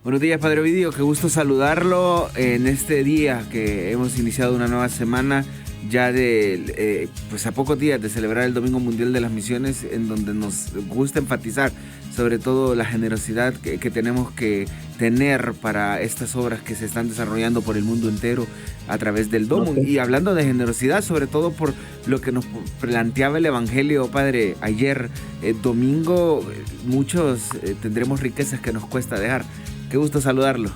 Buenos días, Padre Ovidio, qué gusto saludarlo en este día que hemos iniciado una nueva semana ya de, pues a pocos días de celebrar el Domingo Mundial de las Misiones, en donde nos gusta enfatizar sobre todo la generosidad que tenemos que tener para estas obras que se están desarrollando por el mundo entero a través del Domo. Y hablando de generosidad, sobre todo por lo que nos planteaba el Evangelio, Padre, ayer domingo, muchos tendremos riquezas que nos cuesta dejar. Qué gusto saludarlo.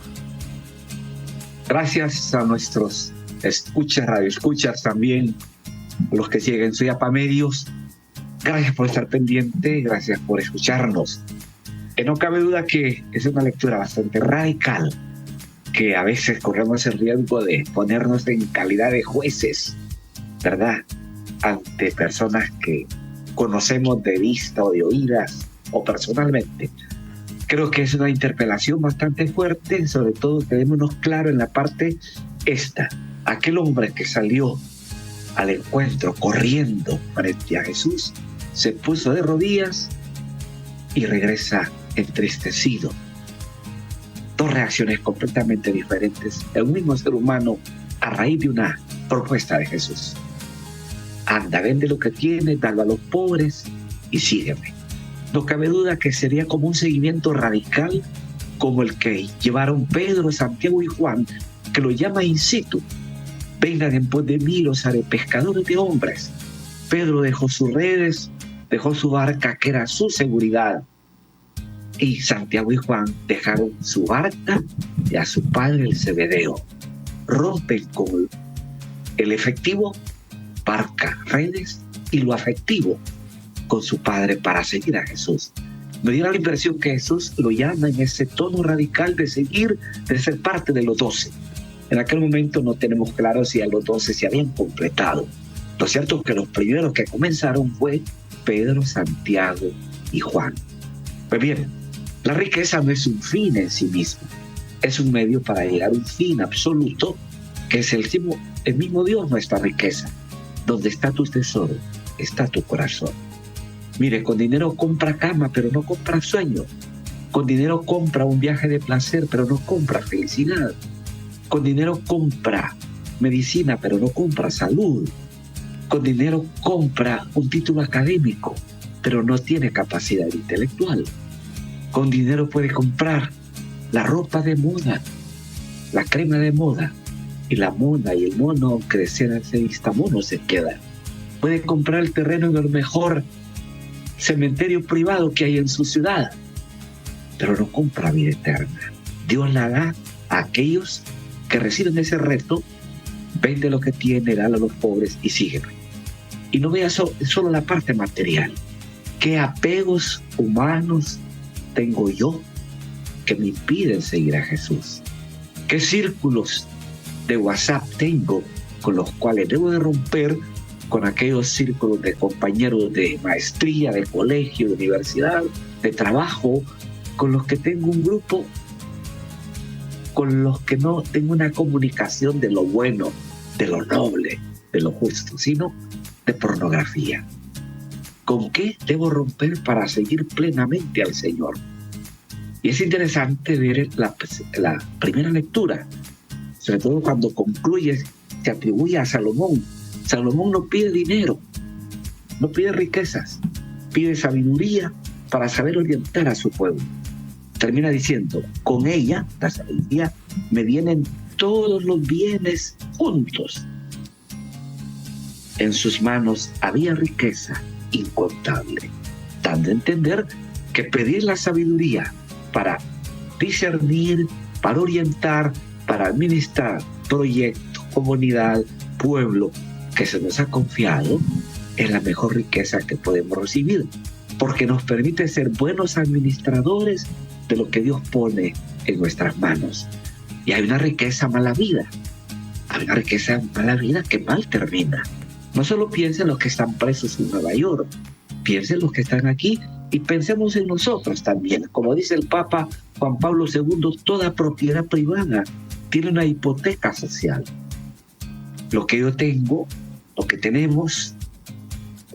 Gracias a nuestros radioescuchas también, los que siguen Suyapa Medios. Gracias por estar pendiente, gracias por escucharnos. No cabe duda que es una lectura bastante radical, que a veces corremos el riesgo de ponernos en calidad de jueces, ¿verdad? Ante personas que conocemos de vista o de oídas o personalmente. Creo que es una interpelación bastante fuerte, sobre todo quedémonos claro en la parte esta. Aquel hombre que salió al encuentro corriendo frente a Jesús, se puso de rodillas y regresa entristecido. Dos reacciones completamente diferentes de un mismo ser humano a raíz de una propuesta de Jesús. Anda, vende lo que tienes, dalo a los pobres y sígueme. No cabe duda que sería como un seguimiento radical, como el que llevaron Pedro, Santiago y Juan, que lo llama in situ. Vengan en pos de mí, los haré pescadores de hombres. Pedro dejó sus redes, dejó su barca, que era su seguridad. Y Santiago y Juan dejaron su barca y a su padre el Zebedeo. Rompen con el efectivo, barca, redes, y lo afectivo con su padre para seguir a Jesús. Me dio la impresión que Jesús lo llama en ese tono radical de seguir, de ser parte de los 12. En aquel momento no tenemos claro si a los 12 se habían completado. Lo cierto es que los primeros que comenzaron fue Pedro, Santiago y Juan. Pues bien, la riqueza no es un fin en sí mismo, es un medio para llegar a un fin absoluto, que es el mismo Dios, nuestra riqueza. Donde está tu tesoro, está tu corazón. Mire, con dinero compra cama, pero no compra sueño. Con dinero compra un viaje de placer, pero no compra felicidad. Con dinero compra medicina, pero no compra salud. Con dinero compra un título académico, pero no tiene capacidad intelectual. Con dinero puede comprar la ropa de moda, la crema de moda, y la mona y el mono, aunque desean se vista mono, se queda. Puede comprar el terreno en el mejor cementerio privado que hay en su ciudad, pero no compra vida eterna. Dios la da a aquellos que reciben ese reto: vende lo que tiene, dale a los pobres y sígueme. Y no vea solo la parte material. ¿Qué apegos humanos tengo yo que me impiden seguir a Jesús? ¿Qué círculos de WhatsApp tengo con los cuales debo de romper con aquellos círculos de compañeros de maestría, de colegio, de universidad, de trabajo, con los que tengo un grupo, con los que no tengo una comunicación de lo bueno, de lo noble, de lo justo, sino de pornografía? ¿Con qué debo romper para seguir plenamente al Señor? Y es interesante ver la primera lectura, sobre todo cuando concluye, se atribuye a Salomón. Salomón no pide dinero, no pide riquezas, pide sabiduría para saber orientar a su pueblo. Termina diciendo: con ella, la sabiduría, me vienen todos los bienes juntos. En sus manos había riqueza incontable, dando a entender que pedir la sabiduría para discernir, para orientar, para administrar proyecto, comunidad, pueblo que se nos ha confiado, es la mejor riqueza que podemos recibir, porque nos permite ser buenos administradores de lo que Dios pone en nuestras manos. Y hay una riqueza mala vida, hay una riqueza mala vida que mal termina. No solo piensen en los que están presos en Nueva York, piensen en los que están aquí y pensemos en nosotros también. Como dice el Papa Juan Pablo II, toda propiedad privada tiene una hipoteca social. Lo que yo tengo, lo que tenemos,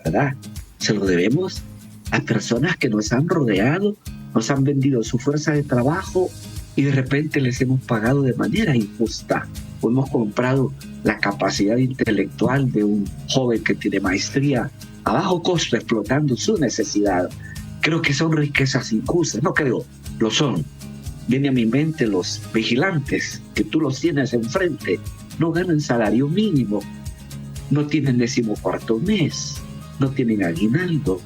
¿verdad?, se lo debemos a personas que nos han rodeado, nos han vendido su fuerza de trabajo, y de repente les hemos pagado de manera injusta o hemos comprado la capacidad intelectual de un joven que tiene maestría a bajo costo explotando su necesidad. Creo que son riquezas injustas, no creo, lo son. Viene a mi mente los vigilantes, que tú los tienes enfrente, no ganan salario mínimo, no tienen 14º mes, no tienen aguinaldo,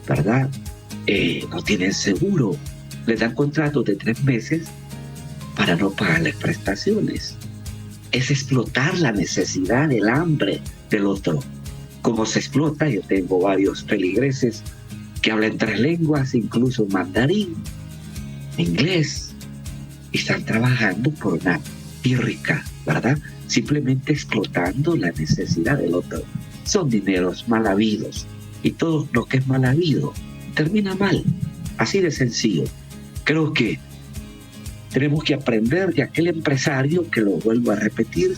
¿verdad? No tienen seguro, les dan contratos de 3 meses para no pagarles prestaciones. Es explotar la necesidad, el hambre del otro. Como se explota, yo tengo varios feligreses que hablan 3 lenguas, incluso mandarín, inglés, y están trabajando por una pírrica, ¿verdad? Simplemente explotando la necesidad del otro. Son dineros mal habidos, y todo lo que es mal habido termina mal, así de sencillo. Creo que tenemos que aprender de aquel empresario, que lo vuelvo a repetir,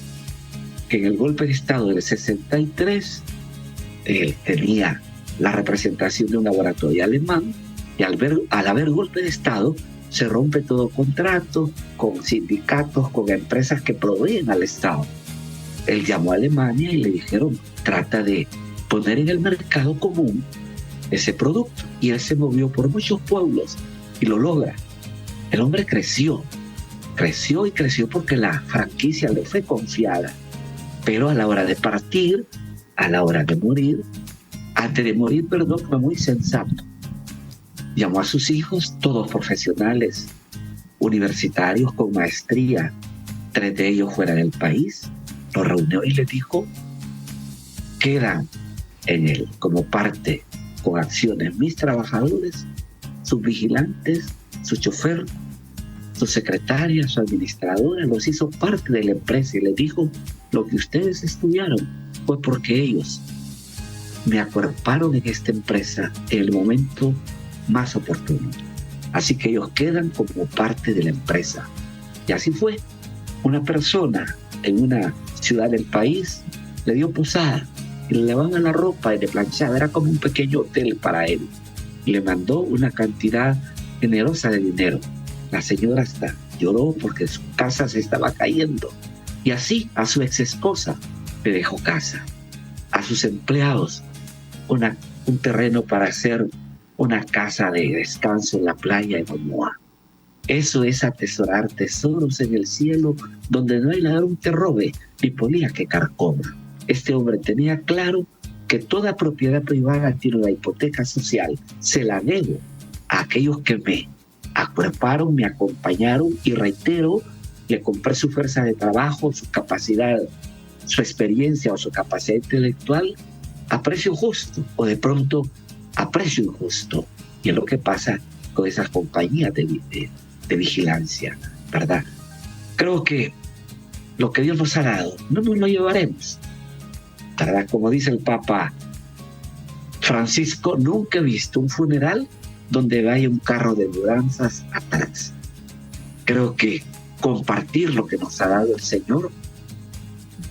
que en el golpe de Estado del 63 tenía la representación de un laboratorio alemán, y al haber golpe de Estado se rompe todo contrato con sindicatos, con empresas que proveen al Estado. Él llamó a Alemania y le dijeron, trata de poner en el mercado común ese producto, y él se movió por muchos pueblos y lo logra. El hombre creció porque la franquicia le fue confiada, pero a la hora de partir, a la hora de morir, antes de morir, fue muy sensato. Llamó a sus hijos, todos profesionales, universitarios con maestría, 3 de ellos fuera del país, los reunió y les dijo, quedan en él como parte, con acciones, mis trabajadores, sus vigilantes, su chofer, su secretaria, su administradora, los hizo parte de la empresa y les dijo, lo que ustedes estudiaron fue porque ellos me acuerparon en esta empresa en el momento más oportuno. Así que ellos quedan como parte de la empresa. Y así fue. Una persona en una ciudad del país le dio posada y le lavaban la ropa y le planchaba. Era como un pequeño hotel para él. Y le mandó una cantidad generosa de dinero. La señora hasta lloró porque su casa se estaba cayendo. Y así a su ex esposa le dejó casa. A sus empleados un terreno para hacer una casa de descanso en la playa de Momoa. Eso es atesorar tesoros en el cielo, donde no hay ladrón que robe ni polilla que carcoma. Este hombre tenía claro que toda propiedad privada tiene una hipoteca social. Se la debo a aquellos que me acuerparon, me acompañaron, y reitero, le compré su fuerza de trabajo, su capacidad, su experiencia o su capacidad intelectual a precio justo, o de pronto a precio injusto. Y es lo que pasa con esas compañías de vigilancia, ¿verdad? Creo que lo que Dios nos ha dado no nos lo llevaremos, ¿verdad? Como dice el Papa Francisco, nunca he visto un funeral donde vaya un carro de mudanzas atrás. Creo que compartir lo que nos ha dado el Señor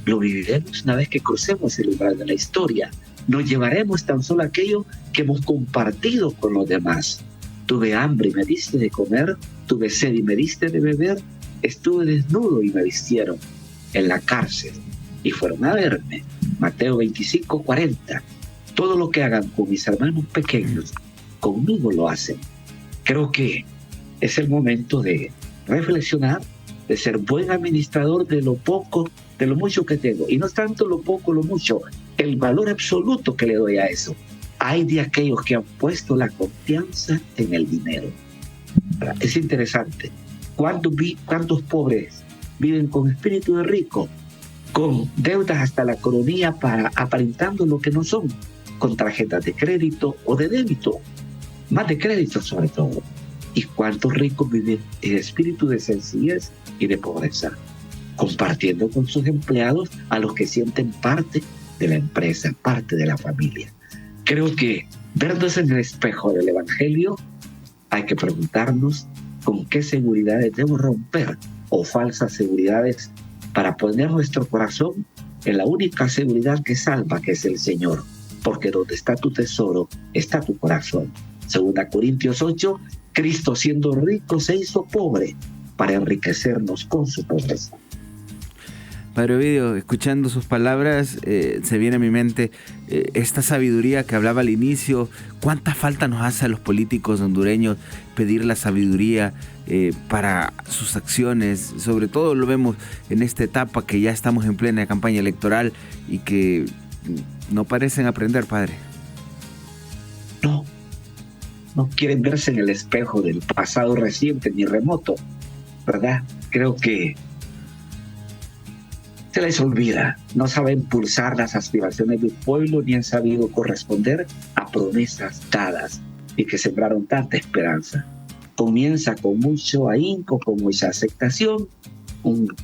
lo viviremos una vez que crucemos el umbral de la historia. Nos llevaremos tan solo aquello que hemos compartido con los demás. Tuve hambre y me diste de comer, tuve sed y me diste de beber, estuve desnudo y me vistieron, en la cárcel y fueron a verme. Mateo 25:40. Todo lo que hagan con mis hermanos pequeños, conmigo lo hacen. Creo que es el momento de reflexionar, de ser buen administrador de lo poco, de lo mucho que tengo. Y no es tanto lo poco, lo mucho, el valor absoluto que le doy a eso. Hay de aquellos que han puesto la confianza en el dinero. Es interesante. ¿Cuántos pobres viven con espíritu de rico, con deudas hasta la coronilla, para aparentando lo que no son, con tarjetas de crédito o de débito, más de crédito sobre todo? ¿Y cuántos ricos viven en espíritu de sencillez y de pobreza, compartiendo con sus empleados, a los que sienten parte de la empresa, parte de la familia? Creo que, vernos en el espejo del Evangelio, hay que preguntarnos con qué seguridades debo romper, o falsas seguridades, para poner nuestro corazón en la única seguridad que salva, que es el Señor. Porque donde está tu tesoro, está tu corazón. 2 Corintios 8, Cristo siendo rico se hizo pobre para enriquecernos con su pobreza. Padre Ovidio, escuchando sus palabras, se viene a mi mente esta sabiduría que hablaba al inicio. ¿Cuánta falta nos hace a los políticos hondureños pedir la sabiduría para sus acciones? Sobre todo lo vemos en esta etapa que ya estamos en plena campaña electoral y que no parecen aprender, Padre. No quieren verse en el espejo del pasado reciente ni remoto, ¿verdad? Creo que se les olvida, no saben impulsar las aspiraciones del pueblo ni han sabido corresponder a promesas dadas y que sembraron tanta esperanza. Comienza con mucho ahínco, con mucha aceptación, un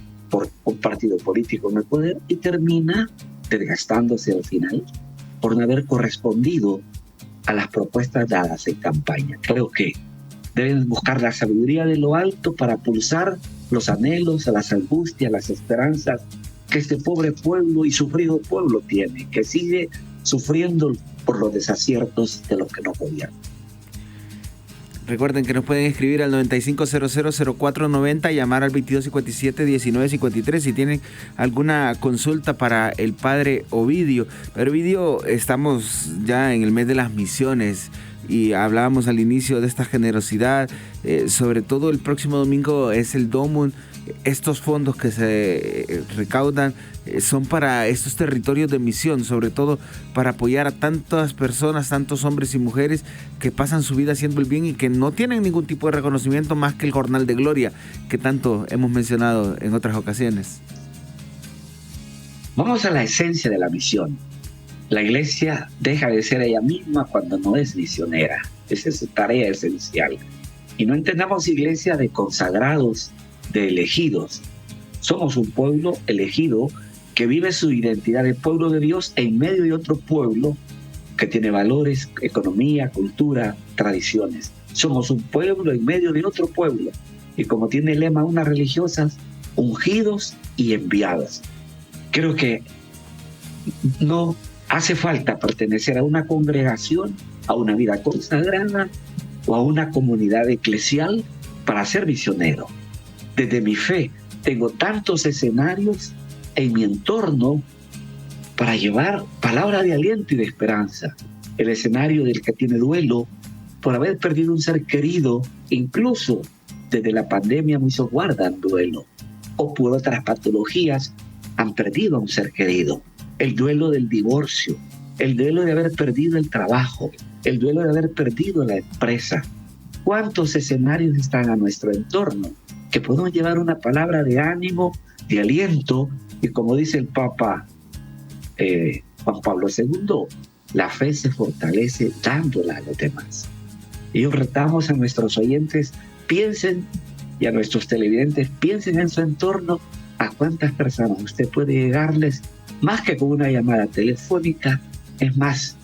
partido político en el poder y termina desgastándose al final por no haber correspondido a las propuestas dadas en campaña. Creo que deben buscar la sabiduría de lo alto para pulsar los anhelos, las angustias, las esperanzas que este pobre pueblo y sufrido pueblo tiene, que sigue sufriendo por los desaciertos de los que no gobiernan. Recuerden que nos pueden escribir al 95000490, llamar al 2257-1953 si tienen alguna consulta para el Padre Ovidio. Padre Ovidio, estamos ya en el mes de las misiones y hablábamos al inicio de esta generosidad. Sobre todo el próximo domingo es el Domum. Estos fondos que se recaudan son para estos territorios de misión, sobre todo para apoyar a tantas personas, tantos hombres y mujeres que pasan su vida haciendo el bien y que no tienen ningún tipo de reconocimiento más que el jornal de gloria que tanto hemos mencionado en otras ocasiones. Vamos a la esencia de la misión. La iglesia deja de ser ella misma cuando no es misionera. Esa es su tarea esencial. Y no entendamos iglesia de consagrados, de elegidos. Somos un pueblo elegido que vive su identidad de pueblo de Dios en medio de otro pueblo que tiene valores, economía, cultura, tradiciones. Somos un pueblo en medio de otro pueblo y como tiene el lema unas religiosas, ungidos y enviados. Creo que no hace falta pertenecer a una congregación, a una vida consagrada o a una comunidad eclesial para ser misionero. Desde mi fe tengo tantos escenarios en mi entorno para llevar palabra de aliento y de esperanza. El escenario del que tiene duelo por haber perdido un ser querido, incluso desde la pandemia muchos guardan duelo, o por otras patologías han perdido a un ser querido. El duelo del divorcio, el duelo de haber perdido el trabajo, el duelo de haber perdido la empresa. ¿Cuántos escenarios están a nuestro entorno que podemos llevar una palabra de ánimo, de aliento? Y como dice el Papa Juan Pablo II, la fe se fortalece dándola a los demás. Y retamos a nuestros oyentes, piensen, y a nuestros televidentes, piensen en su entorno a cuántas personas usted puede llegarles, más que con una llamada telefónica, es más,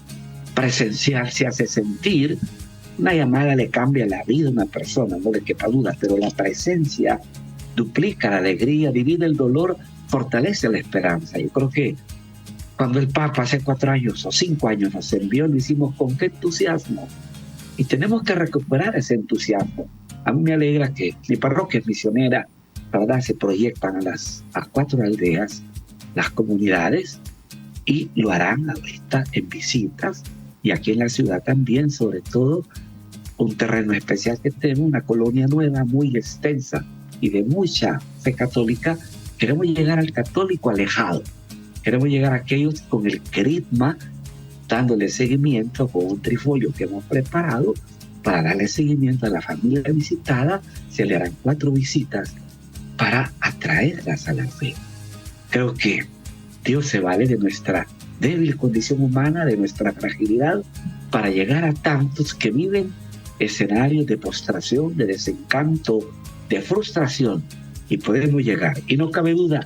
presencial se hace sentir. Una llamada le cambia la vida a una persona, no le quepa duda, pero la presencia duplica la alegría, divide el dolor, fortalece la esperanza. Yo creo que cuando el Papa hace 4 años o 5 años nos envió, lo hicimos con qué entusiasmo. Y tenemos que recuperar ese entusiasmo. A mí me alegra que mi parroquia es misionera, ¿verdad? Se proyectan a 4 aldeas, las comunidades, y lo harán ahorita en visitas, y aquí en la ciudad también, sobre todo, un terreno especial que tenemos, una colonia nueva muy extensa y de mucha fe católica. Queremos llegar al católico alejado, queremos llegar a aquellos con el carisma, dándole seguimiento con un trifolio que hemos preparado para darle seguimiento a la familia visitada. Se le harán 4 visitas para atraerlas a la fe. Creo que Dios se vale de nuestra débil condición humana, de nuestra fragilidad, para llegar a tantos que viven escenarios de postración, de desencanto, de frustración, y podemos llegar. Y no cabe duda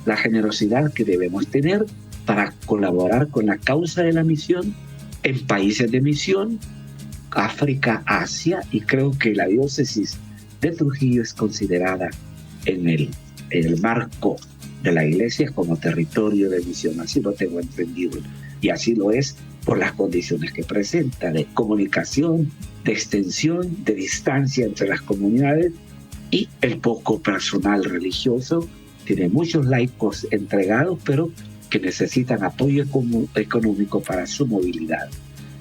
la generosidad que debemos tener para colaborar con la causa de la misión en países de misión, África, Asia, y creo que la diócesis de Trujillo es considerada en el marco de la iglesia como territorio de misión. Así lo tengo entendido, y así lo es por las condiciones que presenta de comunicación, de extensión, de distancia entre las comunidades, y el poco personal religioso. Tiene muchos laicos entregados, pero que necesitan apoyo económico para su movilidad.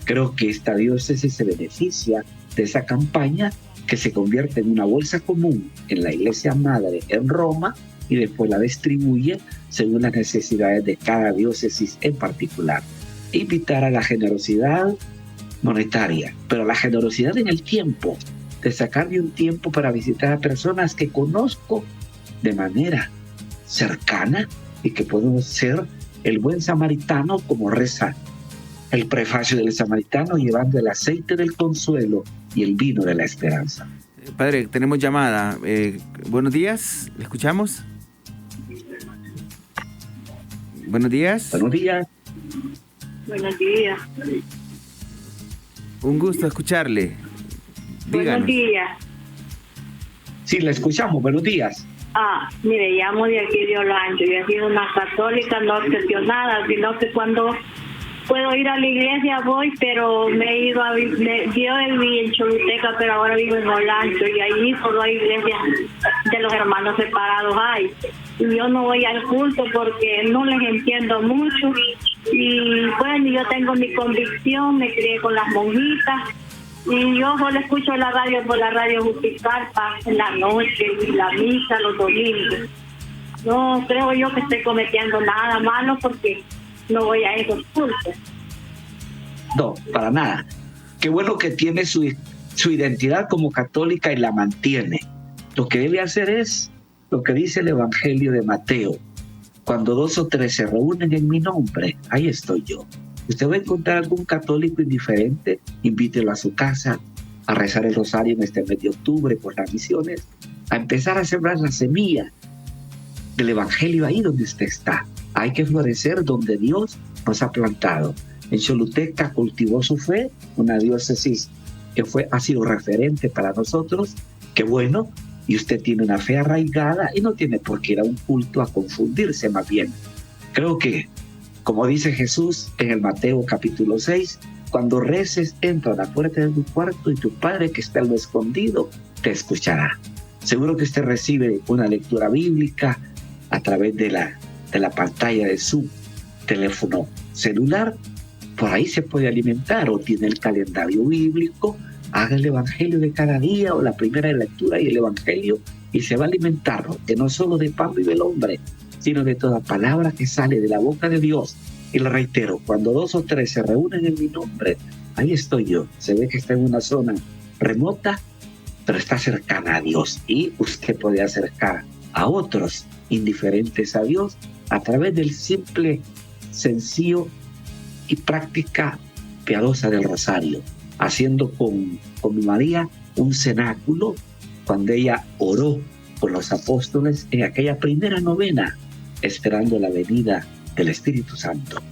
Creo que esta diócesis se beneficia de esa campaña, que se convierte en una bolsa común en la iglesia madre en Roma y después la distribuye según las necesidades de cada diócesis en particular. Invitar a la generosidad monetaria, pero la generosidad en el tiempo, de sacarme un tiempo para visitar a personas que conozco de manera cercana y que puedo ser el buen samaritano, como reza el prefacio del samaritano, llevando el aceite del consuelo y el vino de la esperanza. Padre, tenemos llamada. Buenos días, ¿le escuchamos? Buenos días. Buenos días. Buenos días. Un gusto escucharle. Buenos días. Sí, la escuchamos. Buenos días. Mire, llamo de aquí de Olancho. Yo he sido una católica no obsesionada, sino que cuando puedo ir a la iglesia voy, pero me he ido yo viví en Choluteca, pero ahora vivo en Olancho, y ahí solo hay iglesias de los hermanos separados hay. Y yo no voy al culto porque no les entiendo mucho. Y bueno, yo tengo mi convicción, me crié con las monjitas. Y yo solo escucho la radio por la radio Justicarpa en la noche y la misa los domingos. No creo yo que esté cometiendo nada malo porque no voy a esos cultos. No, para nada. Qué bueno que tiene su identidad como católica y la mantiene. Lo que debe hacer es lo que dice el Evangelio de Mateo. Cuando 2 o 3 se reúnen en mi nombre, ahí estoy yo. Usted va a encontrar algún católico indiferente, invítelo a su casa a rezar el rosario en este mes de octubre por las misiones, a empezar a sembrar la semilla del Evangelio ahí donde usted está. Hay que florecer donde Dios nos ha plantado. En Choluteca cultivó su fe, una diócesis que ha sido referente para nosotros. Qué bueno, y usted tiene una fe arraigada y no tiene por qué ir a un culto a confundirse, más bien. Creo que, como dice Jesús en el Mateo capítulo 6, cuando reces, entra a la puerta de tu cuarto y tu Padre que está en lo escondido te escuchará. Seguro que usted recibe una lectura bíblica a través de la pantalla de su teléfono celular. Por ahí se puede alimentar, o tiene el calendario bíblico, haga el Evangelio de cada día o la primera lectura y el Evangelio, y se va a alimentar, que no solo de pan vive el hombre, sino de toda palabra que sale de la boca de Dios. Y le reitero, cuando 2 o 3 se reúnen en mi nombre, ahí estoy yo. Se ve que está en una zona remota, pero está cercana a Dios, y usted puede acercar a otros indiferentes a Dios a través del simple, sencillo y práctica piadosa del rosario, haciendo con María un cenáculo cuando ella oró con los apóstoles en aquella primera novena, esperando la venida del Espíritu Santo.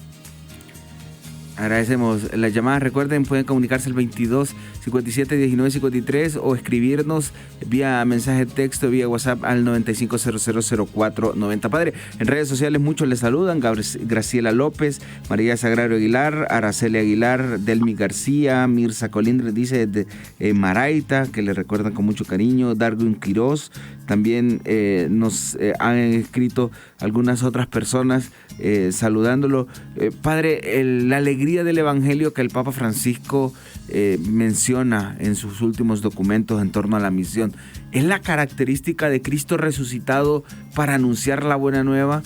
Agradecemos las llamadas. Recuerden, pueden comunicarse al 22 57 19 53 o escribirnos vía mensaje de texto, vía WhatsApp al 95000490. Padre, en redes sociales muchos le saludan: Graciela López, María Sagrario Aguilar, Araceli Aguilar, Delmi García, Mirza Colindres dice desde Maraita, que le recuerdan con mucho cariño, Darwin Quiroz. También nos han escrito algunas otras personas saludándolo. Padre, la alegría del Evangelio que el Papa Francisco menciona en sus últimos documentos en torno a la misión, ¿es la característica de Cristo resucitado para anunciar la buena nueva?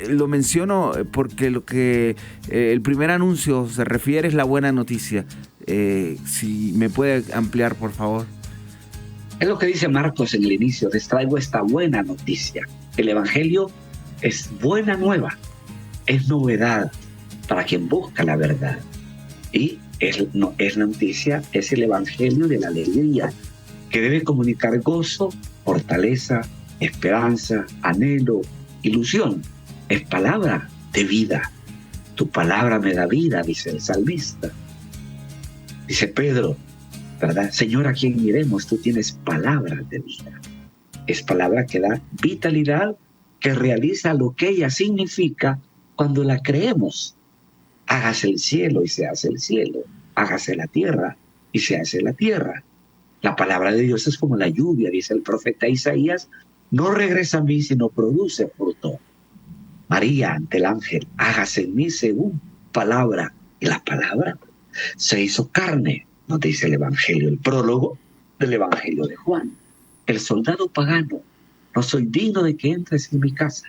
Lo menciono porque lo que el primer anuncio se refiere es la buena noticia. Si me puede ampliar, por favor. Es lo que dice Marcos en el inicio: les traigo esta buena noticia. El Evangelio es buena nueva, es novedad para quien busca la verdad. Y es noticia, es el Evangelio de la alegría, que debe comunicar gozo, fortaleza, esperanza, anhelo, ilusión. Es palabra de vida. Tu palabra me da vida, dice el salmista. Dice Pedro, ¿verdad? Señor, ¿a quién iremos? Tú tienes palabra de vida. Es palabra que da vitalidad, que realiza lo que ella significa cuando la creemos. Hágase el cielo y se hace el cielo. Hágase la tierra y se hace la tierra. La palabra de Dios es como la lluvia, dice el profeta Isaías, no regresa a mí, sino produce fruto. María, ante el ángel, hágase en mí según palabra. Y la palabra se hizo carne, nos dice el Evangelio, el prólogo del Evangelio de Juan. El soldado pagano, no soy digno de que entres en mi casa.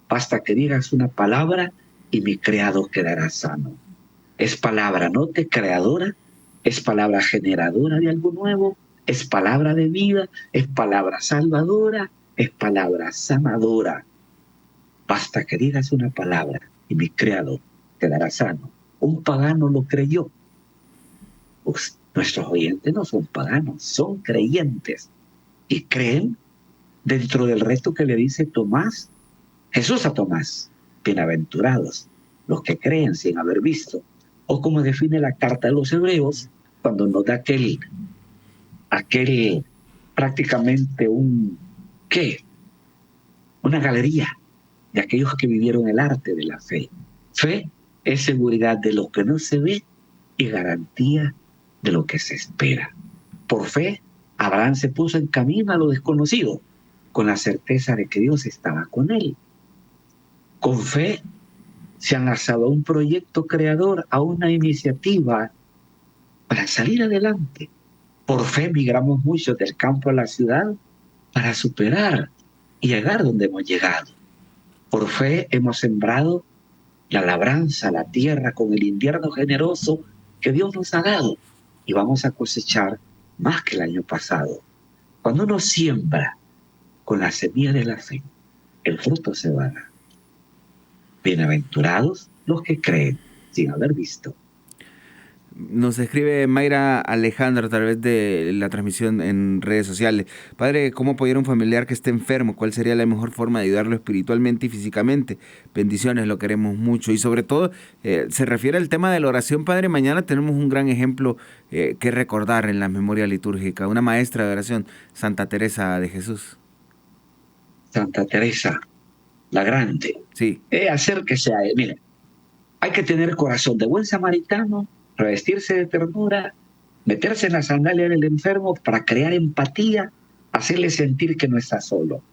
Basta que digas una palabra y mi criado quedará sano. Es palabra no de creadora, es palabra generadora de algo nuevo, es palabra de vida, es palabra salvadora, es palabra sanadora. Basta que digas una palabra y mi criado quedará sano. Un pagano lo creyó. Pues nuestros oyentes no son paganos, son creyentes. Y creen dentro del reto que le dice Tomás, Jesús a Tomás. Bienaventurados los que creen sin haber visto. O como define la carta de los Hebreos, cuando nos da aquel prácticamente una galería de aquellos que vivieron el arte de la fe. Fe es seguridad de lo que no se ve y garantía de lo que se espera. Por fe, Abraham se puso en camino a lo desconocido, con la certeza de que Dios estaba con él. Con fe, se han lanzado a un proyecto creador, a una iniciativa para salir adelante. Por fe migramos muchos del campo a la ciudad para superar y llegar donde hemos llegado. Por fe hemos sembrado la labranza, la tierra, con el invierno generoso que Dios nos ha dado. Y vamos a cosechar más que el año pasado. Cuando uno siembra con la semilla de la fe, el fruto se va a dar. Bienaventurados los que creen sin haber visto. Nos escribe Mayra Alejandra a través de la transmisión en redes sociales. Padre, ¿cómo apoyar a un familiar que esté enfermo? ¿Cuál sería la mejor forma de ayudarlo espiritualmente y físicamente? Bendiciones, lo queremos mucho. Y sobre todo, se refiere al tema de la oración, Padre. Mañana tenemos un gran ejemplo que recordar en la memoria litúrgica. Una maestra de oración, Santa Teresa de Jesús. Santa Teresa, la grande. Sí. Acérquese a él. Mire, hay que tener corazón de buen samaritano, revestirse de ternura, meterse en la sandalia del enfermo para crear empatía, hacerle sentir que no está solo.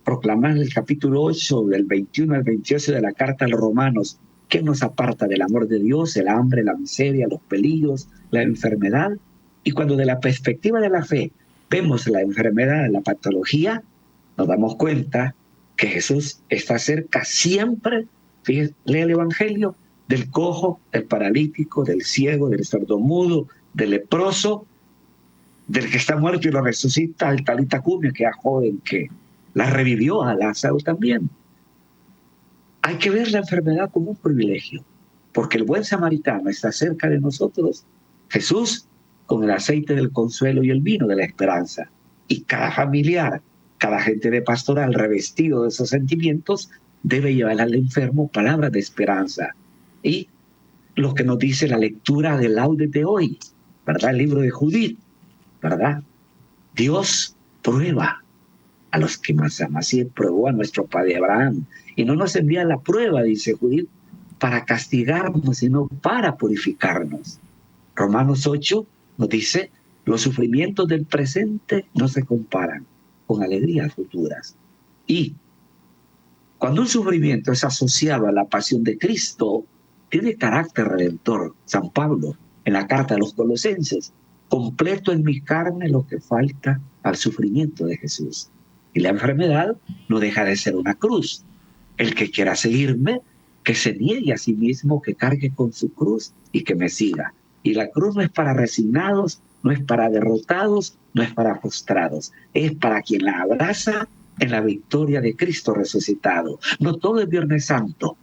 Proclamar el capítulo 8 del 21 al 28 de la carta a los romanos, ¿qué nos aparta del amor de Dios? El hambre, la miseria, los peligros, la enfermedad. Y cuando de la perspectiva de la fe vemos la enfermedad, la patología, nos damos cuenta que Jesús está cerca siempre. Fíjese, lee el Evangelio, del cojo, del paralítico, del ciego, del sordomudo, del leproso, del que está muerto y lo resucita, el Talita Cumi, que era joven, que la revivió, a Lázaro también. Hay que ver la enfermedad como un privilegio, porque el buen samaritano está cerca de nosotros. Jesús con el aceite del consuelo y el vino de la esperanza. Y cada familiar, cada gente de pastoral revestido de esos sentimientos debe llevar al enfermo palabras de esperanza. Y lo que nos dice la lectura del laudes de hoy, ¿verdad? El libro de Judith, ¿verdad? Dios prueba a los que más ama. Así probó a nuestro padre Abraham. Y no nos envía la prueba, dice Judith, para castigarnos, sino para purificarnos. Romanos 8 nos dice, los sufrimientos del presente no se comparan con alegrías futuras. Y cuando un sufrimiento es asociado a la pasión de Cristo, tiene carácter redentor. San Pablo, en la carta a los Colosenses, completo en mi carne lo que falta al sufrimiento de Jesús. Y la enfermedad no deja de ser una cruz. El que quiera seguirme, que se niegue a sí mismo, que cargue con su cruz y que me siga. Y la cruz no es para resignados, no es para derrotados, no es para frustrados. Es para quien la abraza en la victoria de Cristo resucitado. No todo es Viernes Santo.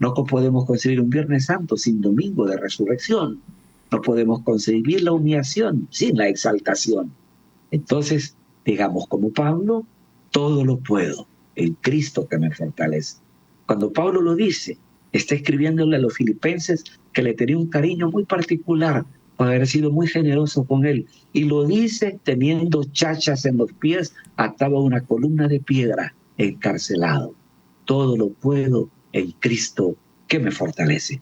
No podemos concebir un Viernes Santo sin domingo de resurrección. No podemos concebir la humillación sin la exaltación. Entonces, digamos como Pablo, todo lo puedo en Cristo que me fortalece. Cuando Pablo lo dice, está escribiéndole a los filipenses que le tenía un cariño muy particular por haber sido muy generoso con él. Y lo dice teniendo chachas en los pies, atado a una columna de piedra, encarcelado. Todo lo puedo en Cristo que me fortalece.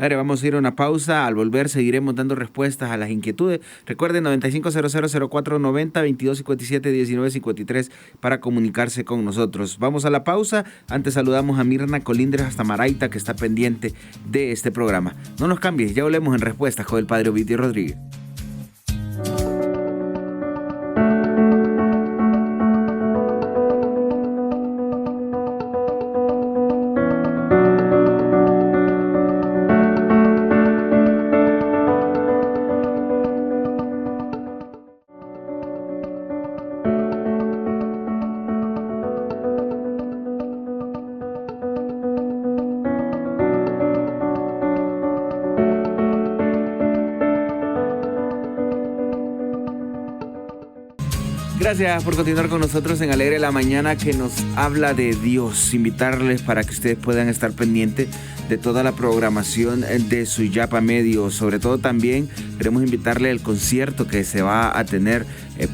Padre, vamos a ir a una pausa. Al volver seguiremos dando respuestas a las inquietudes. Recuerden 95000490 2257-1953 para comunicarse con nosotros. Vamos a la pausa. Antes saludamos a Mirna Colindres hasta Maraita, que está pendiente de este programa. No nos cambies, ya volvemos en respuestas con el Padre Ovidio Rodríguez. Gracias por continuar con nosotros en Alegre la Mañana, que nos habla de Dios. Invitarles para que ustedes puedan estar pendientes de toda la programación de Suyapa Medios. Sobre todo también queremos invitarle al concierto que se va a tener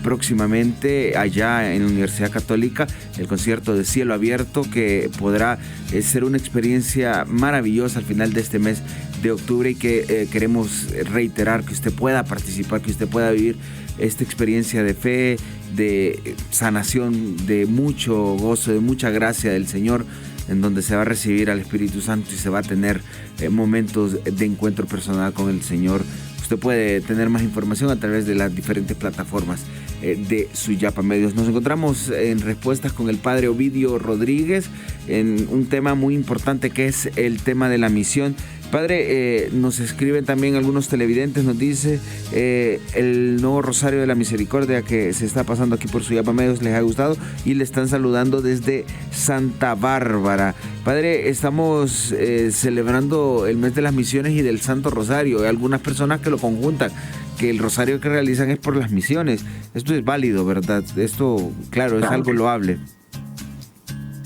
próximamente allá en la Universidad Católica, el concierto de Cielo Abierto, que podrá ser una experiencia maravillosa al final de este mes de octubre, y que queremos reiterar que usted pueda participar, que usted pueda vivir esta experiencia de fe, de sanación, de mucho gozo, de mucha gracia del Señor, en donde se va a recibir al Espíritu Santo y se va a tener momentos de encuentro personal con el Señor. Usted puede tener más información a través de las diferentes plataformas de Suyapa Medios. Nos encontramos en respuestas con el Padre Ovidio Rodríguez en un tema muy importante, que es el tema de la misión. Padre, nos escriben también algunos televidentes, nos dice el nuevo Rosario de la Misericordia que se está pasando aquí por Suyapa Medios les ha gustado y le están saludando desde Santa Bárbara. Padre, estamos celebrando el mes de las misiones y del Santo Rosario. Hay algunas personas que lo conjuntan, que el rosario que realizan es por las misiones. Esto es válido, ¿verdad? Esto, claro, es algo loable.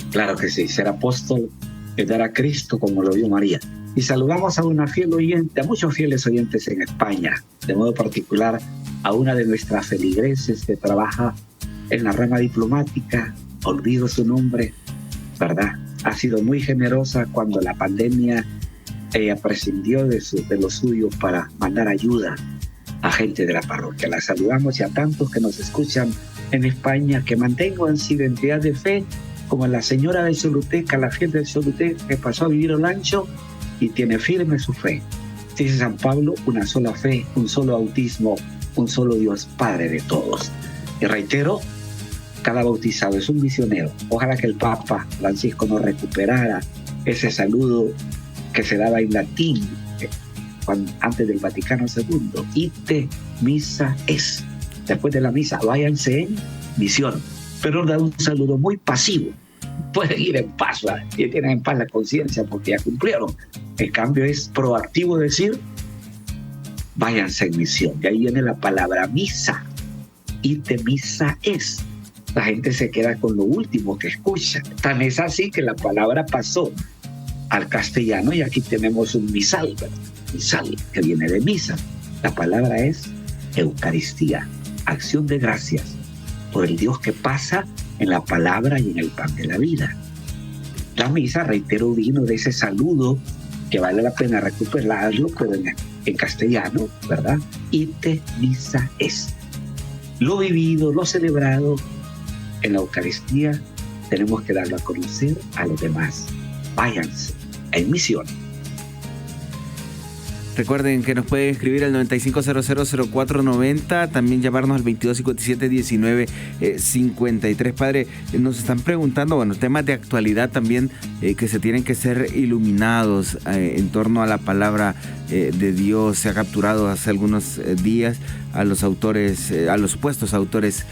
Claro que sí, ser apóstol es dar a Cristo como lo vio María. Y saludamos a una fiel oyente, a muchos fieles oyentes en España, de modo particular a una de nuestras feligreses que trabaja en la rama diplomática, olvido su nombre, ¿verdad? Ha sido muy generosa cuando la pandemia prescindió de lo suyo para mandar ayuda a gente de la parroquia. La saludamos, y a tantos que nos escuchan en España, que mantengan su identidad de fe, como la señora de Choluteca, la fiel de Choluteca, que pasó a vivir Olancho y tiene firme su fe. Dice San Pablo, una sola fe, un solo bautismo, un solo Dios Padre de todos. Y reitero, cada bautizado es un misionero. Ojalá que el Papa Francisco nos recuperara ese saludo que se daba en latín antes del Vaticano II. Ite missa es. Después de la misa, váyanse en misión. Pero da un saludo muy pasivo. Pueden ir en paz, ¿verdad? Y tienen en paz la conciencia porque ya cumplieron. El cambio es proactivo, decir, váyanse en misión. De ahí viene la palabra misa. Ite misa es. La gente se queda con lo último que escucha. Tan es así que la palabra pasó al castellano y aquí tenemos un misal, ¿verdad? Misal, que viene de misa. La palabra es Eucaristía, acción de gracias por el Dios que pasa en la palabra y en el pan de la vida. La misa, reitero, vino de ese saludo que vale la pena recuperarlo, pero en castellano, ¿verdad? Ite misa es. Lo vivido, lo celebrado en la Eucaristía, tenemos que darlo a conocer a los demás. Váyanse en misión. Recuerden que nos pueden escribir al 95000490, también llamarnos al 2257-1953. Padre, nos están preguntando, bueno, temas de actualidad también que se tienen que ser iluminados en torno a la palabra de Dios. Se ha capturado hace algunos días a los autores, a los supuestos autores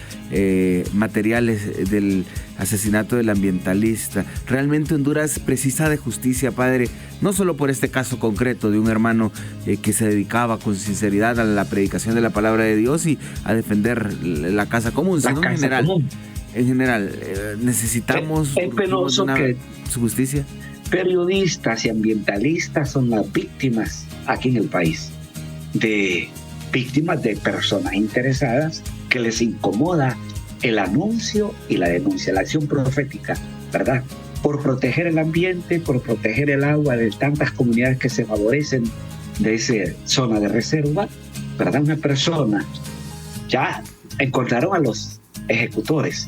materiales del asesinato del ambientalista. Realmente Honduras precisa de justicia, Padre, no solo por este caso concreto de un hermano que se dedicaba con sinceridad a la predicación de la palabra de Dios y a defender la casa común, sino en general. En general, necesitamos es penoso que justicia. Periodistas y ambientalistas son las víctimas aquí en el país, víctimas de personas interesadas que les incomoda el anuncio y la denuncia, la acción profética, ¿verdad? por proteger el ambiente, por proteger el agua de tantas comunidades que se favorecen de esa zona de reserva, ¿verdad? Una persona, ya encontraron a los ejecutores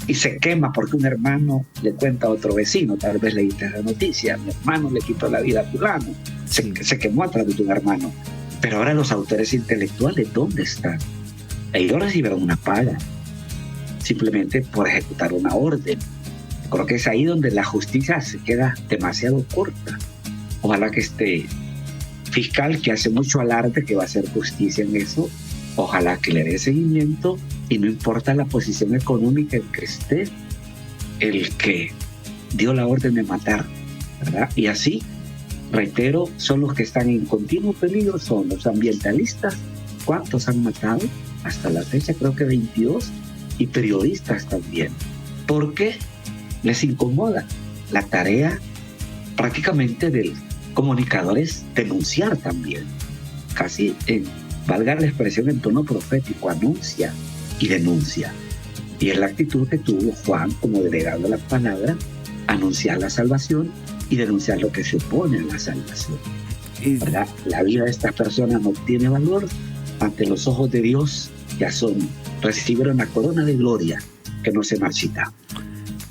y se quema porque un hermano le cuenta a otro vecino, tal vez leíste la noticia, mi hermano le quitó la vida a fulano, se quemó a través de un hermano. Pero ahora los autores intelectuales, ¿dónde están? Ellos recibieron una paga, simplemente por ejecutar una orden. Creo que es ahí donde la justicia se queda demasiado corta. Ojalá que este fiscal, que hace mucho alarde que va a hacer justicia en eso, ojalá que le dé seguimiento, y no importa la posición económica en que esté el que dio la orden de matar, ¿verdad? Y así, reitero, son los que están en continuo peligro, son los ambientalistas. ¿Cuántos han matado? Hasta la fecha creo que 22, y periodistas también. ¿Por qué? Les incomoda la tarea prácticamente del comunicador es denunciar también, casi valga la expresión en tono profético, anuncia y denuncia. Y es la actitud que tuvo Juan como delegado de la palabra, anunciar la salvación y denunciar lo que se opone a la salvación. ¿Verdad? La vida de estas personas no tiene valor ante los ojos de Dios, ya recibieron la corona de gloria que no se marchita.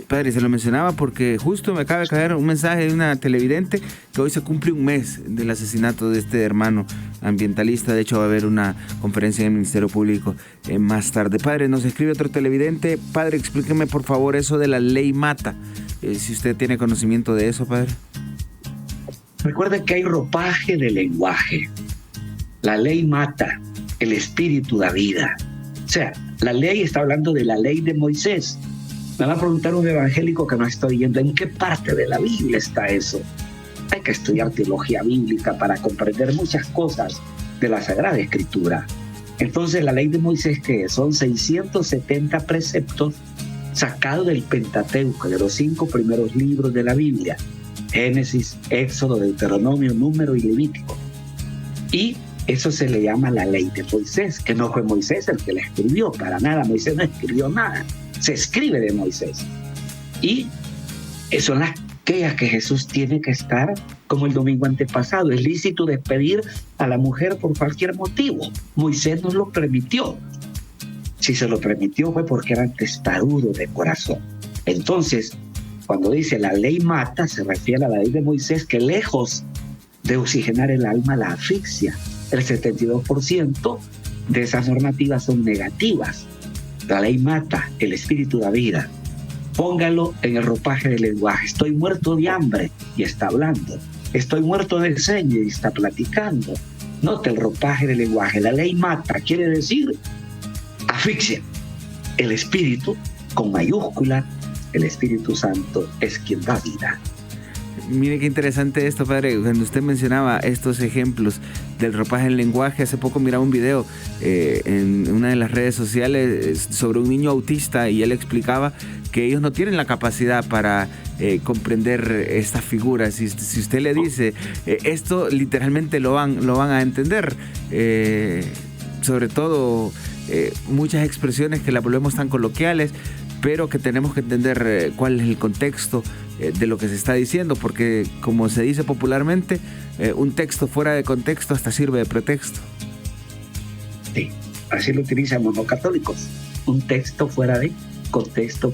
Padre, se lo mencionaba porque justo me acaba de caer un mensaje de una televidente que hoy se cumple un mes del asesinato de este hermano ambientalista. De hecho, va a haber una conferencia en el Ministerio Público más tarde. Padre, nos escribe otro televidente. Padre, explíqueme por favor eso de la ley mata. Si usted tiene conocimiento de eso, padre. Recuerden que hay ropaje de lenguaje. La ley mata, el espíritu da vida. O sea, la ley está hablando de la ley de Moisés. Me va a preguntar un evangélico que no estoy yendo, ¿en qué parte de la Biblia está eso? Hay que estudiar teología bíblica para comprender muchas cosas de la Sagrada Escritura. Entonces, la ley de Moisés, que son 670 preceptos sacados del Pentateuco, de los 5 primeros libros de la Biblia: Génesis, Éxodo, Deuteronomio, Número y Levítico. Y eso se le llama la ley de Moisés, que no fue Moisés el que la escribió, para nada. Moisés no escribió nada. Se escribe de Moisés. Y son aquellas que Jesús tiene que estar, como el domingo antepasado. Es lícito despedir a la mujer por cualquier motivo. Moisés nos lo permitió. Si se lo permitió fue porque eran testarudos de corazón. Entonces, cuando dice la ley mata, se refiere a la ley de Moisés, que lejos de oxigenar el alma, la asfixia. El 72% de esas normativas son negativas. La ley mata, el espíritu da vida. Póngalo en el ropaje del lenguaje. Estoy muerto de hambre y está hablando. Estoy muerto de sueño y está platicando. Note el ropaje del lenguaje. La ley mata, quiere decir asfixia. El espíritu, con mayúscula, el Espíritu Santo es quien da vida. Mire qué interesante esto, padre. Cuando usted mencionaba estos ejemplos del ropaje en lenguaje, hace poco miraba un video en una de las redes sociales sobre un niño autista, y él explicaba que ellos no tienen la capacidad para comprender estas figuras. Si usted le dice esto, literalmente lo van a entender. Sobre todo muchas expresiones que las volvemos tan coloquiales, pero que tenemos que entender cuál es el contexto de lo que se está diciendo, porque como se dice popularmente, un texto fuera de contexto hasta sirve de pretexto. Sí, así lo utilizan los no católicos. Un texto fuera de contexto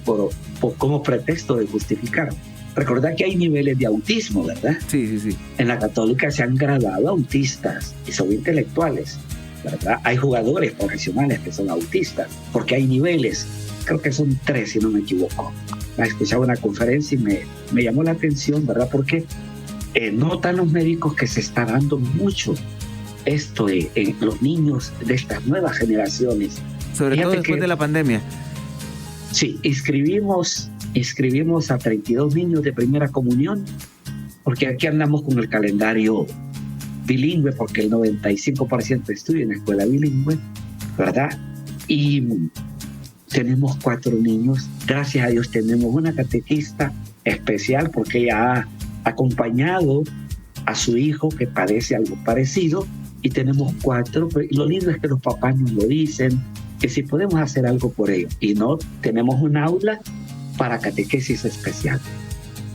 como pretexto de justificar. Recordad que hay niveles de autismo, ¿verdad? Sí. En la católica se han graduado autistas y son intelectuales, ¿verdad? Hay jugadores profesionales que son autistas, porque hay niveles. Creo que son 3, si no me equivoco. Escuchaba una conferencia y me llamó la atención, ¿verdad? Porque notan los médicos que se está dando mucho esto en los niños de estas nuevas generaciones. Sobre todo después de la pandemia. Sí, inscribimos a 32 niños de primera comunión, porque aquí andamos con el calendario bilingüe, porque el 95% estudia en la escuela bilingüe, ¿verdad? Y tenemos 4 niños. Gracias a Dios tenemos una catequista especial, porque ella ha acompañado a su hijo que padece algo parecido, y tenemos 4. Lo lindo es que los papás nos lo dicen, que si podemos hacer algo por ellos. Y no tenemos un aula para catequesis especial.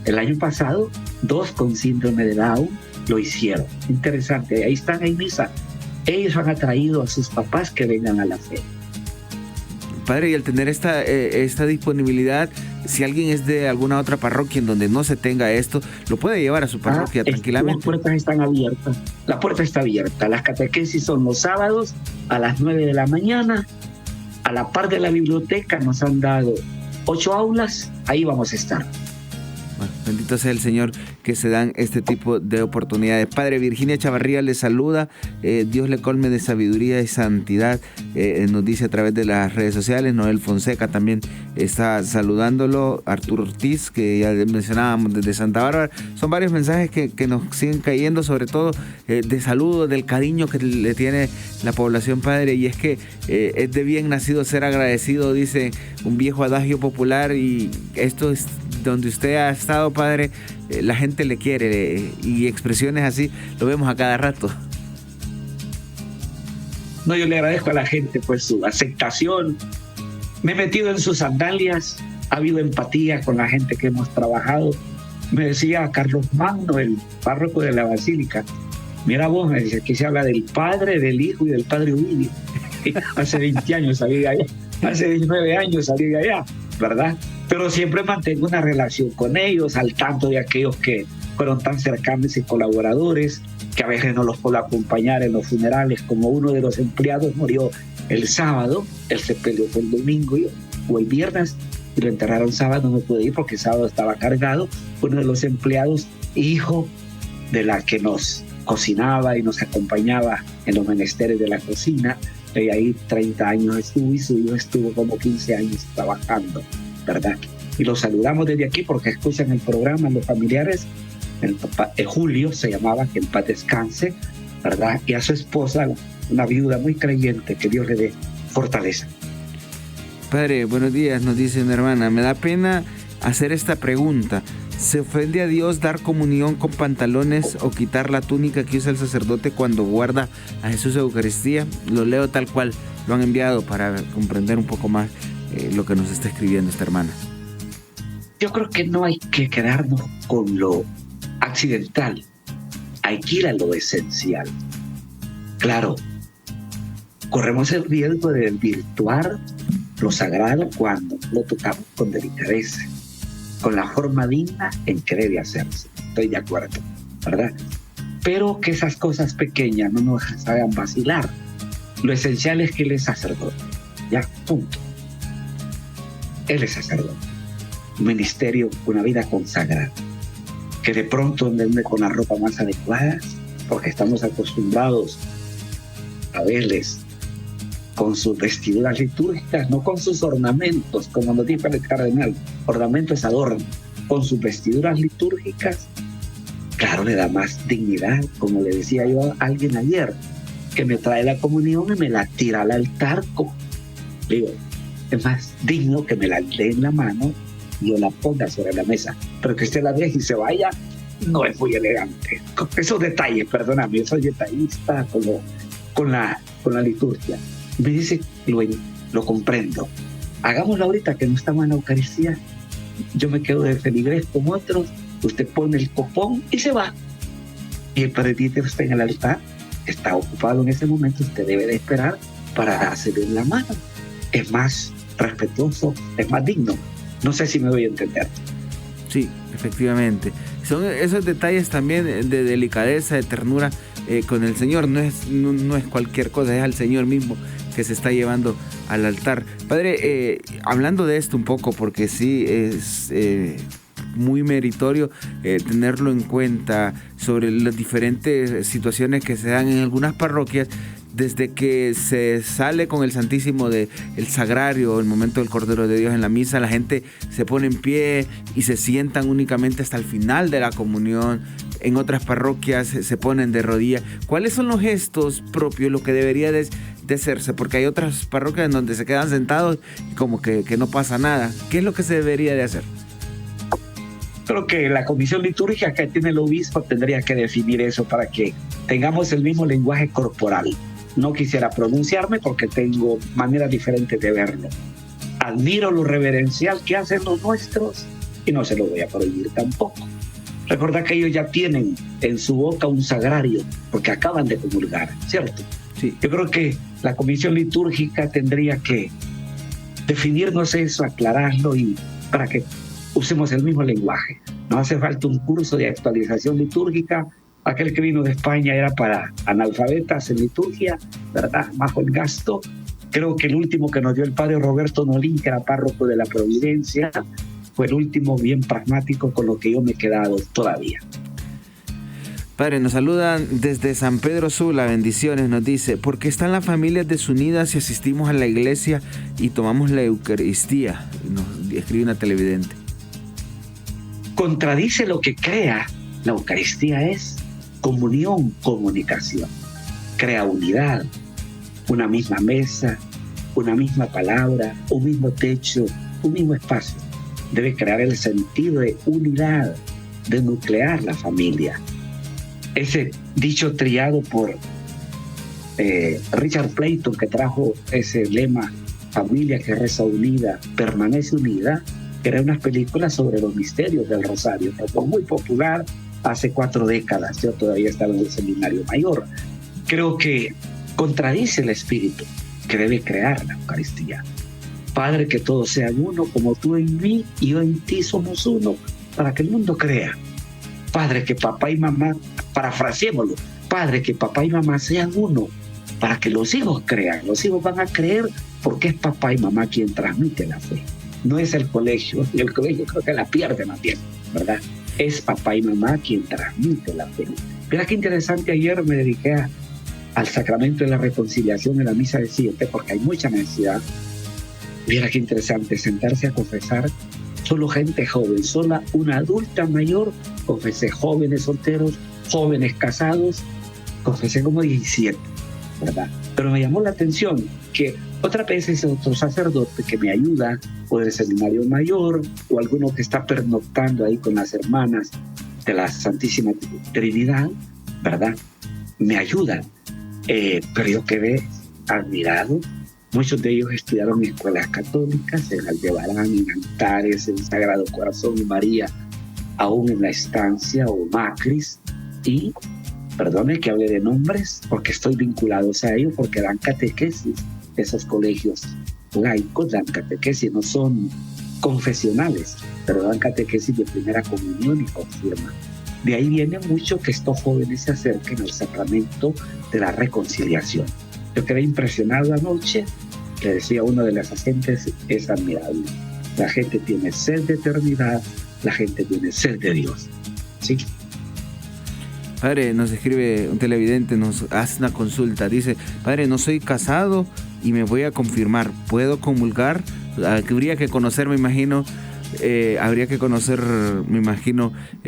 El año pasado, 2 con síndrome de Down lo hicieron. Interesante, ahí están en misa. Ellos han atraído a sus papás que vengan a la fe. Padre, y al tener esta disponibilidad, si alguien es de alguna otra parroquia en donde no se tenga esto, lo puede llevar a su parroquia tranquilamente. Las puertas están abiertas. La puerta está abierta. Las catequesis son los sábados a las 9 de la mañana. A la par de la biblioteca nos han dado 8 aulas. Ahí vamos a estar. Bueno, bendito sea el Señor que se dan este tipo de oportunidades. Padre, Virginia Chavarría le saluda. Dios le colme de sabiduría y santidad. Nos dice a través de las redes sociales. Noel Fonseca también está saludándolo. Arturo Ortiz, que ya mencionábamos desde Santa Bárbara. Son varios mensajes que nos siguen cayendo, sobre todo de saludo, del cariño que le tiene la población, Padre. Y es que es de bien nacido ser agradecido, dice un viejo adagio popular. Y esto es donde usted ha estado, Padre, la gente le quiere, y expresiones así lo vemos a cada rato. No, yo le agradezco a la gente pues su aceptación. Me he metido en sus sandalias, ha habido empatía con la gente que hemos trabajado. Me decía Carlos Magno, el párroco de la Basílica, mira vos, me dice, aquí se habla del Padre, del Hijo y del Padre Ovidio. Hace 20 años salí de allá, hace 19 años salí de allá, ¿verdad? Pero siempre mantengo una relación con ellos, al tanto de aquellos que fueron tan cercanos y colaboradores, que a veces no los puedo acompañar en los funerales, como uno de los empleados murió el sábado, el sepelio fue el domingo o el viernes, y lo enterraron sábado, no pude ir porque el sábado estaba cargado. Uno de los empleados, hijo de la que nos cocinaba y nos acompañaba en los menesteres de la cocina, y ahí 30 años estuvo, y su hijo estuvo como 15 años trabajando, ¿verdad? Y los saludamos desde aquí porque escuchan el programa, los familiares. El papá, Julio se llamaba, que en paz descanse, ¿verdad? Y a su esposa, una viuda muy creyente, que Dios le dé fortaleza. Padre, buenos días, nos dice una hermana. Me da pena hacer esta pregunta. ¿Se ofende a Dios dar comunión con pantalones o quitar la túnica que usa el sacerdote cuando guarda a Jesús Eucaristía? Lo leo tal cual lo han enviado para comprender un poco más lo que nos está escribiendo esta hermana. Yo creo que no hay que quedarnos con lo accidental, hay que ir a lo esencial. Claro, corremos el riesgo de desvirtuar lo sagrado cuando lo tocamos con delicadeza, con la forma digna en que debe hacerse. Estoy de acuerdo, ¿verdad? Pero que esas cosas pequeñas no nos hagan vacilar. Lo esencial es que Él es sacerdote. Ya, punto. Él es sacerdote. Un ministerio, una vida consagrada. Que de pronto ande con la ropa más adecuada, porque estamos acostumbrados a verles con sus vestiduras litúrgicas, no con sus ornamentos, como nos dijo el cardenal. Ornamento es adorno. Con sus vestiduras litúrgicas, claro, le da más dignidad. Como le decía yo a alguien ayer, que me trae la comunión y me la tira al altar. Digo, es más digno que me la dé en la mano y yo la ponga sobre la mesa, pero que usted la deje y se vaya, no es muy elegante. Esos detalles, perdóname, yo soy detallista con la liturgia. Me dice, lo comprendo. Hagámoslo ahorita que no estamos en la Eucaristía. Yo me quedo de feligrés con otros, usted pone el copón y se va. Y el presbítero está en el altar, está ocupado en ese momento, usted debe de esperar para dárselo en la mano. Es más respetuoso, es más digno. No sé si me doy a entender. Sí, efectivamente. Son esos detalles también de delicadeza, de ternura con el Señor. No es cualquier cosa, es al Señor mismo que se está llevando al altar. Padre, hablando de esto un poco, porque sí es muy meritorio tenerlo en cuenta sobre las diferentes situaciones que se dan en algunas parroquias. Desde que se sale con el Santísimo del Sagrario, el momento del Cordero de Dios en la misa, la gente se pone en pie y se sientan únicamente hasta el final de la comunión. En otras parroquias se ponen de rodillas. ¿Cuáles son los gestos propios, lo que debería de hacerse? Porque hay otras parroquias en donde se quedan sentados y como que no pasa nada. ¿Qué es lo que se debería de hacer? Creo que la comisión litúrgica que tiene el obispo tendría que definir eso para que tengamos el mismo lenguaje corporal. No quisiera pronunciarme porque tengo maneras diferentes de verlo. Admiro lo reverencial que hacen los nuestros y no se lo voy a prohibir tampoco. Recuerda que ellos ya tienen en su boca un sagrario, porque acaban de comulgar, ¿cierto? Sí. Yo creo que la comisión litúrgica tendría que definirnos eso, aclararlo, y para que usemos el mismo lenguaje. No hace falta un curso de actualización litúrgica. Aquel que vino de España era para analfabetas en liturgia, ¿verdad? Bajo el gasto. Creo que el último que nos dio el padre Roberto Nolín, que era párroco de la Providencia, fue el último bien pragmático, con lo que yo me he quedado todavía. Padre, nos saludan desde San Pedro Sula, bendiciones, nos dice: ¿por qué están las familias desunidas si asistimos a la iglesia y tomamos la Eucaristía? Nos escribe una televidente. Contradice lo que crea. La Eucaristía es comunión, comunicación. Crea unidad, una misma mesa, una misma palabra, un mismo techo, un mismo espacio. Debe crear el sentido de unidad, de nuclear la familia. Ese dicho trillado por Richard Clayton, que trajo ese lema, familia que reza unida, permanece unida, que era una película sobre los misterios del Rosario, que fue muy popular hace 4 décadas. Yo todavía estaba en el seminario mayor. Creo que contradice el espíritu que debe crear la Eucaristía. Padre, que todos sean uno, como tú en mí y yo en ti somos uno, para que el mundo crea. Padre, que papá y mamá, parafraseémoslo, Padre, que papá y mamá sean uno, para que los hijos crean. Los hijos van a creer porque es papá y mamá quien transmite la fe. No es el colegio, y el colegio creo que la pierde más bien, ¿verdad? Es papá y mamá quien transmite la fe. Mira qué interesante, ayer me dediqué al sacramento de la reconciliación en la misa de 7, porque hay mucha necesidad. Mira qué interesante, sentarse a confesar, solo gente joven, sola una adulta mayor, confesé jóvenes solteros, jóvenes casados, confesé como 17, ¿verdad? Pero me llamó la atención que otra vez ese otro sacerdote que me ayuda, o del seminario mayor, o alguno que está pernoctando ahí con las hermanas de la Santísima Trinidad, ¿verdad? Me ayudan, pero yo quedé admirado. Muchos de ellos estudiaron en escuelas católicas, en Aldebarán, en Antares, en Sagrado Corazón y María, aún en la Estancia o Macris, y, perdone que hable de nombres, porque estoy vinculado a ellos, porque dan catequesis. Esos colegios laicos dan catequesis, no son confesionales, pero dan catequesis de primera comunión y confirma. De ahí viene mucho que estos jóvenes se acerquen al sacramento de la reconciliación. Yo quedé impresionado anoche, le decía uno de los asistentes, es admirable. La gente tiene sed de eternidad, la gente tiene sed de Dios. ¿Sí? Padre, nos escribe un televidente, nos hace una consulta. Dice: padre, no soy casado y me voy a confirmar. ¿Puedo comulgar? Habría que conocer, me imagino, el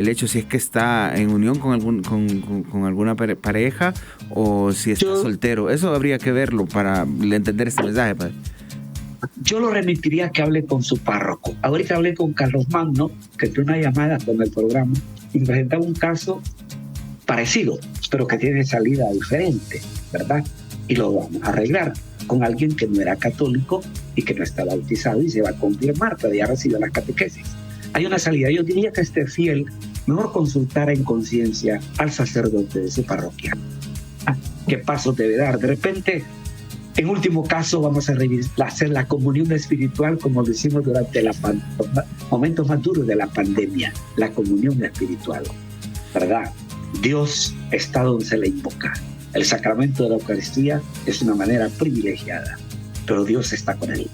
hecho si es que está en unión con alguna pareja o si está soltero. Eso habría que verlo para entender este mensaje, padre. Yo lo remitiría a que hable con su párroco. Ahorita hablé con Carlos Magno, que tuvo una llamada con el programa y presentaba un caso parecido, pero que tiene salida diferente, ¿verdad? Y lo vamos a arreglar con alguien que no era católico y que no está bautizado y se va a confirmar, pero ya recibió la catequesis. Hay una salida. Yo diría que esté fiel, mejor consultar en conciencia al sacerdote de su parroquia. ¿Qué pasos debe dar? De repente, en último caso, vamos a hacer la comunión espiritual como lo hicimos durante los momentos más duros de la pandemia, la comunión espiritual, ¿verdad? Dios está donde se le invoca. El sacramento de la Eucaristía es una manera privilegiada, pero Dios está con él.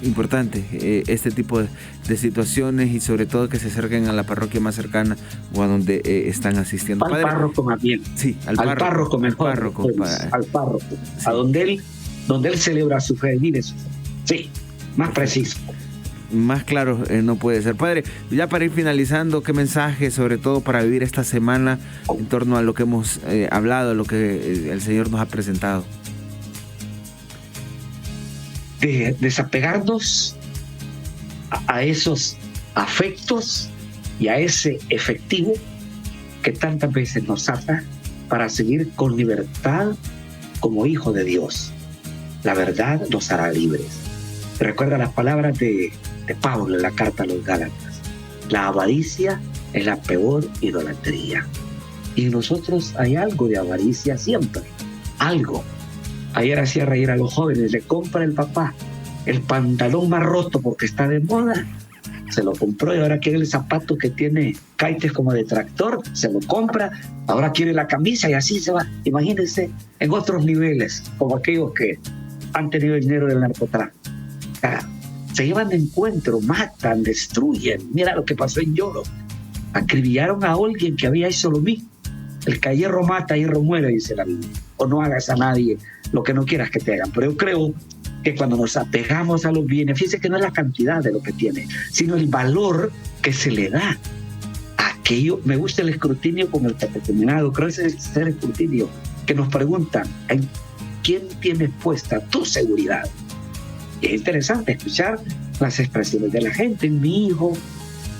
Importante este tipo de situaciones, y sobre todo que se acerquen a la parroquia más cercana o a donde están asistiendo. Al párroco más bien. Sí, al párroco mejor. Al párroco. Sí. A donde él celebra su fe y vive su fe. Sí, más preciso. Más claro no puede ser. Padre, ya para ir finalizando, ¿qué mensaje, sobre todo para vivir esta semana, en torno a lo que hemos hablado, lo que el Señor nos ha presentado? De desapegarnos a esos afectos y a ese efectivo que tantas veces nos ata para seguir con libertad como hijo de Dios. La verdad nos hará libres. Recuerda las palabras de de Pablo en la carta a los Gálatas. La avaricia es la peor idolatría. Y en nosotros hay algo de avaricia siempre, algo. Ayer hacía reír a los jóvenes, le compra el papá el pantalón más roto porque está de moda, se lo compró y ahora quiere el zapato que tiene caites como de tractor, se lo compra, ahora quiere la camisa y así se va. Imagínense en otros niveles, como aquellos que han tenido el dinero del narcotráfico. Se llevan de encuentro, matan, destruyen. Mira lo que pasó en Yoro. Acribillaron a alguien que había hecho lo mismo. El que a hierro mata, a hierro muere, dice la Biblia. O no hagas a nadie lo que no quieras que te hagan. Pero yo creo que cuando nos apegamos a los bienes, fíjense que no es la cantidad de lo que tiene, sino el valor que se le da a aquello. Me gusta el escrutinio con el catecumenado, creo que ese es el escrutinio, que nos preguntan, ¿en quién tienes puesta tu seguridad? Y es interesante escuchar las expresiones de la gente. En mi hijo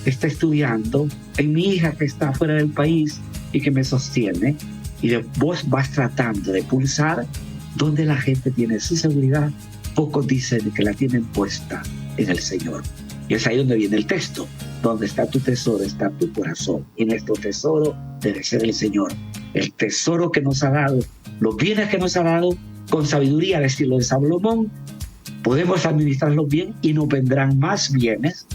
que está estudiando, en mi hija que está fuera del país y que me sostiene, y vos vas tratando de pulsar donde la gente tiene su seguridad. Pocos dicen que la tienen puesta en el Señor. Y es ahí donde viene el texto. Donde está tu tesoro, está tu corazón. Y nuestro tesoro debe ser el Señor. El tesoro que nos ha dado, los bienes que nos ha dado, con sabiduría, al estilo de Salomón, podemos administrarlos bien y nos vendrán más bienes,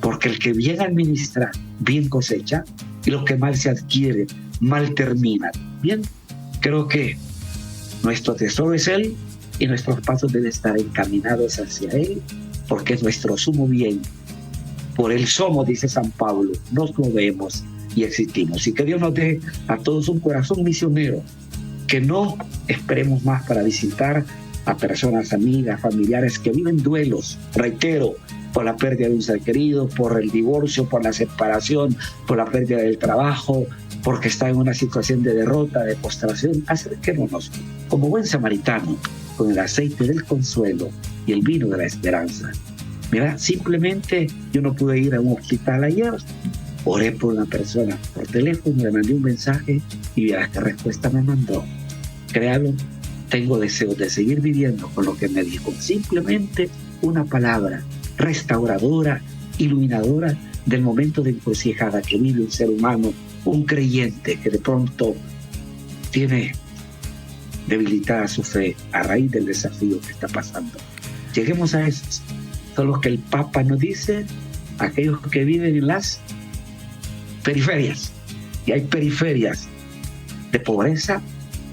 porque el que bien administra, bien cosecha, y lo que mal se adquiere, mal termina. Bien, creo que nuestro tesoro es Él, y nuestros pasos deben estar encaminados hacia Él, porque es nuestro sumo bien. Por Él somos, dice San Pablo, nos movemos y existimos. Y que Dios nos dé a todos un corazón misionero, que no esperemos más para visitar a personas, amigas, familiares que viven duelos, reitero, por la pérdida de un ser querido, por el divorcio, por la separación, por la pérdida del trabajo, porque está en una situación de derrota, de postración. Acerquémonos como buen samaritano, con el aceite del consuelo y el vino de la esperanza. Mira, simplemente yo no pude ir a un hospital ayer, oré por una persona por teléfono, le mandé un mensaje y verás qué respuesta me mandó. Créalo, tengo deseos de seguir viviendo con lo que me dijo. Simplemente una palabra restauradora, iluminadora del momento de encrucijada que vive un ser humano, un creyente que de pronto tiene debilitada su fe a raíz del desafío que está pasando. Lleguemos a esos. Son los que el Papa nos dice, aquellos que viven en las periferias. Y hay periferias de pobreza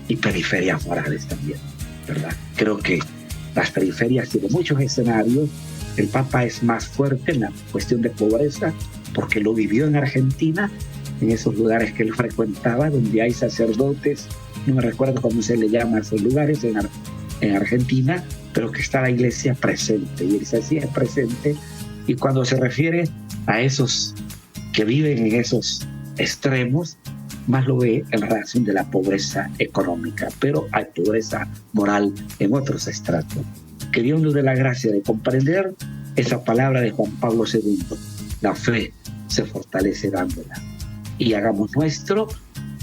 y periferias morales también, ¿verdad? Creo que las periferias tienen muchos escenarios. El Papa es más fuerte en la cuestión de pobreza porque lo vivió en Argentina, en esos lugares que él frecuentaba, donde hay sacerdotes, no me recuerdo cómo se le llama a esos lugares en Argentina, pero que está la iglesia presente, y él se hacía presente, y cuando se refiere a esos que viven en esos extremos, más lo ve en relación de la pobreza económica, pero hay pobreza moral en otros estratos. Que Dios nos dé la gracia de comprender esa palabra de Juan Pablo II. La fe se fortalece dándola. Y hagamos nuestro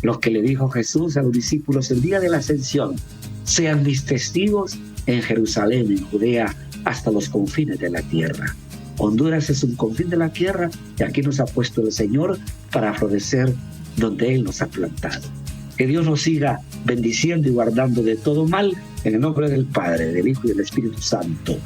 lo que le dijo Jesús a los discípulos el día de la ascensión. Sean mis testigos en Jerusalén, en Judea, hasta los confines de la tierra. Honduras es un confín de la tierra y aquí nos ha puesto el Señor para florecer donde Él nos ha plantado. Que Dios nos siga bendiciendo y guardando de todo mal, en el nombre del Padre, del Hijo y del Espíritu Santo.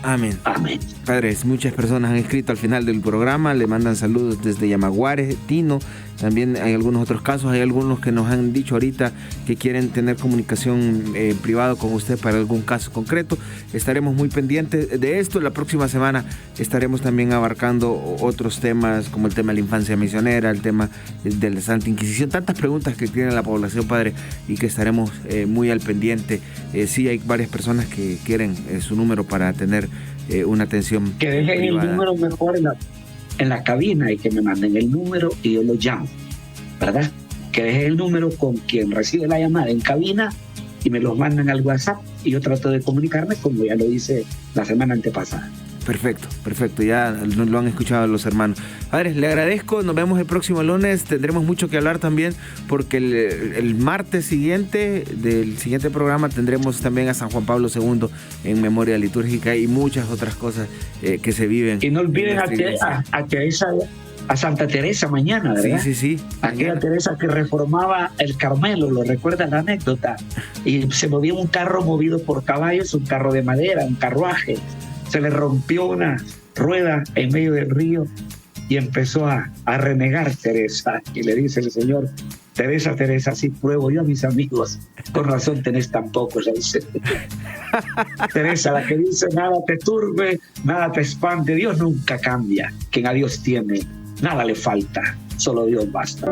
Amén. Amén. Padres, muchas personas han escrito al final del programa, le mandan saludos desde Yamaguares, Tino. También hay algunos otros casos, hay algunos que nos han dicho ahorita que quieren tener comunicación privada con usted para algún caso concreto. Estaremos muy pendientes de esto. La próxima semana estaremos también abarcando otros temas como el tema de la infancia misionera, el tema de la Santa Inquisición, tantas preguntas que tiene la población, Padre, y que estaremos muy al pendiente. Sí, hay varias personas que quieren su número para tener una atención que dejen privada. El número mejor en la cabina y que me manden el número y yo lo llamo, ¿verdad? Que dejen el número con quien recibe la llamada en cabina y me los mandan al WhatsApp y yo trato de comunicarme como ya lo hice la semana antepasada. Perfecto, ya lo han escuchado los hermanos. Padre, le agradezco, nos vemos el próximo lunes, tendremos mucho que hablar también, porque el martes siguiente del siguiente programa tendremos también a San Juan Pablo II en memoria litúrgica y muchas otras cosas que se viven. Y no olviden a Santa Teresa mañana, ¿verdad? Sí. Aquella mañana. Teresa que reformaba el Carmelo, ¿lo recuerdan la anécdota? Y se movía un carro movido por caballos, un carro de madera, un carruaje. Se le rompió una rueda en medio del río y empezó a renegar Teresa. Y le dice el Señor: Teresa, sí pruebo yo a mis amigos. Con razón tenés tan pocos, le dice. Teresa, la que dice: nada te turbe, nada te espante. Dios nunca cambia. Quien a Dios tiene, nada le falta. Solo Dios basta.